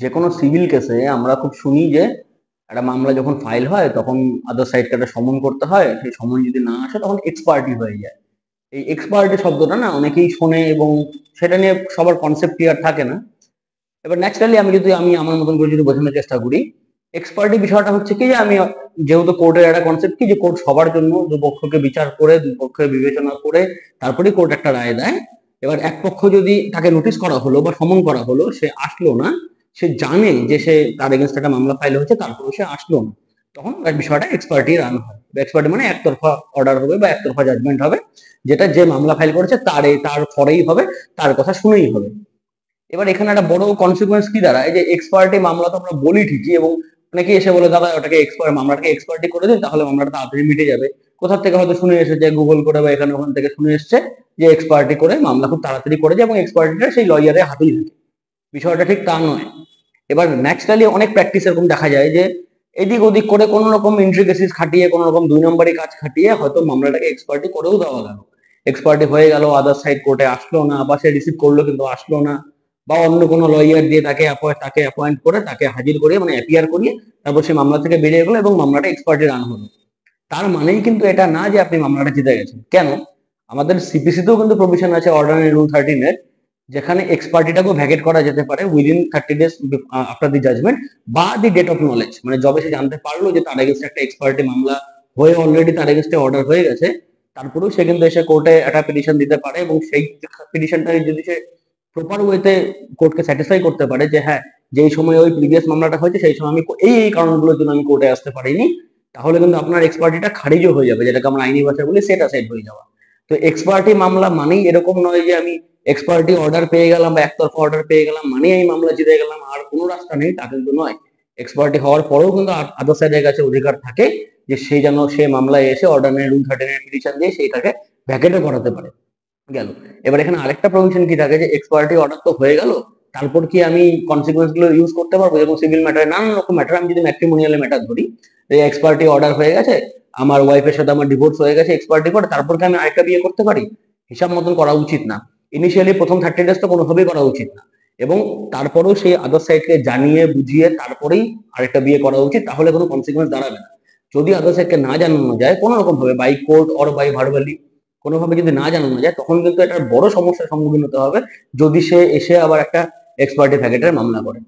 যে কোনো সিভিল কেসে আমরা খুব শুনি যে একটা মামলা যখন ফাইল হয় তখন আদার সাইডকে একটা সমন করতে হয়, সেই সমন যদি না আসে তখন এক্সপার্টি হয়ে যায়। এই এক্সপার্টি শব্দটা না অনেকেই শোনে এবং সেটা নিয়ে সবার কনসেপ্ট ক্লিয়ার থাকে না। এবার ন্যাচারালি আমি আমার মতন করে যদি বোঝানোর চেষ্টা করি, এক্সপার্টি বিষয়টা হচ্ছে কি যে আমি যেহেতু কোর্টের একটা কনসেপ্ট কি যে কোর্ট সবার জন্য দুপক্ষকে বিচার করে দুপক্ষকে বিবেচনা করে তারপরে কোর্ট একটা রায় দেয়। এবার এক পক্ষ যদি তাকে নোটিশ করা হলো বা সমন করা হলো, সে আসলো না, সে জানে যে সে তার এগেনস্ট একটা মামলা ফাইল হয়েছে, তারপরে সে আসলো না, তখন বিষয়টা এক্সপার্টি রান হয়। এক্সপার্টি মানে একতরফা অর্ডার হবে বা একতরফা জাজমেন্ট হবে, যেটা যে মামলা ফাইল করেছে তার ফরেই হবে, তার কথা শুনেই হবে। এবার এখানে একটা বড় কনসিকুয়েন্স কি দাঁড়ায় যে এক্সপার্টি মামলা তো আমরা বলি ঠিকই, এবং অনেকে এসে বলে দাদা ওটাকে মামলাটাকে এক্সপার্টি করে দিন তাহলে মামলাটা তাড়াতাড়ি মিটে যাবে। কোথা থেকে হয়তো শুনে এসেছে, গুগল করে বা এখানে ওখান থেকে শুনে এসছে যে এক্সপার্টি করে মামলা খুব তাড়াতাড়ি করে যায় এবং এক্সপার্টিটা সেই লয়ারের হাতেই থাকে। বিষয়টা ঠিক তা নয়। এবার ন্যাচারালি অনেক প্র্যাকটিস এরকম দেখা যায় যে এদিক ওদিক করে কোনো রকম ইন্ট্রিকেসিস খাটিয়ে, কোনো রকম 2 নম্বরই কাজ খাটিয়ে হয়তো মামলাটাকে এক্সপার্টি করেও দেওয়া গেল, এক্সপার্টি হয়ে গেল, আদার সাইড কোর্টে আসলো না বা সে রিসিভ করলো কিন্তু আসলো না, বা অন্য কোনো লয়ার দিয়ে তাকে অ্যাপয়েন্ট করে তাকে হাজির করিয়ে মানে অ্যাপিয়ার করিয়ে তারপর সে মামলা থেকে বেরিয়ে গেলো এবং মামলাটা এক্সপার্টি রান হলো। তার মানেই কিন্তু এটা না যে আপনি মামলাটা জিতে গেছেন। কেন? আমাদের সিপিসিতেও কিন্তু প্রভিশন আছে, অর্ডিনারি রুল 13 যেখানে এক্সপার্টিটাকেও ভ্যাকেট করা যেতে পারে within 30 days after the judgement বা দি ডেট অফ নলেজ, মানে যবে সে জানতে পারলো যে তার এগেনস্টে একটা এক্সপার্টি মামলা হয়ে অলরেডি তার এগেনস্টে অর্ডার হয়ে গেছে, তারপরেও সে কিন্তু এসে কোর্টে একটা পিটিশন দিতে পারে এবং সেই পিটিশনটা যদি সে প্রপার ওয়েতে কোর্টকে স্যাটিসফাই করতে পারে যে হ্যাঁ, যেই সময় ওই প্রিভিয়াস মামলাটা হয়েছে সেই সময় আমি এই কারণগুলোর জন্য আমি কোর্টে আসতে পারিনি, তাহলে কিন্তু আপনার এক্সপার্টিটা খারিজও হয়ে যাবে, যেটাকে আমরা আইনি ভাষায় বলি সেট অ্যাসাইড হয়ে যাওয়া। তো এক্সপার্টি মামলা মানেই এরকম নয় যে আমি এক্সপার্টি অর্ডার পেয়ে গেলাম বা একতরফা অর্ডার পেয়ে গেলাম মানে এই মামলা জিতে গেলাম, আর কোনো রাস্তা নেই, তা কিন্তু নয়। এক্সপার্টি হওয়ার পরেও কিন্তু আদার সাইডের কাছে অধিকার থাকে যে সেই যেন সে মামলায় এসে অর্ডিনারি রুল 13 পিটিশন দিয়ে সেইটাকে ভ্যাকেটও করাতে পারে। গেল। এবার এখানে আরেকটা প্রভিশন কি থাকে যে এক্সপার্টি অর্ডার তো হয়ে গেল, তারপর কি আমি কনসিকুয়েন্স গুলো ইউজ করতে পারবো? যেমন সিভিল ম্যাটারে নানান রকম ম্যাটার, আমি যদি ম্যাট্রিমোনিয়াল ম্যাটার ধরি, এই এক্সপার্টি অর্ডার হয়ে গেছে, আমার ওয়াইফের সাথে আমার ডিভোর্স হয়ে গেছে এক্সপার্টি করে, তারপর কি আমি আরেকটা বিয়ে করতে পারি? হিসাব মতন করা উচিত না। ইনিশিয়ালি প্রথম 30 days তো কোনোভাবেই করা উচিত না, এবং তারপরেও সেই আদার সাইডকে জানিয়ে বুঝিয়ে তারপরেই আরেকটা বিয়ে করা উচিত, তাহলে কোনো কনসিকুয়েন্স দাঁড়াবে না। যদি আদার সাইডকে না জানানো যায় কোনো রকম ভাবে, by court or by verbally, কোনোভাবে যদি না জানানো যায় তখন কিন্তু একটা বড় সমস্যার সম্মুখীন হতে হবে যদি সে এসে আবার একটা এক্সপার্টি ভ্যাকেটের মামলা করে।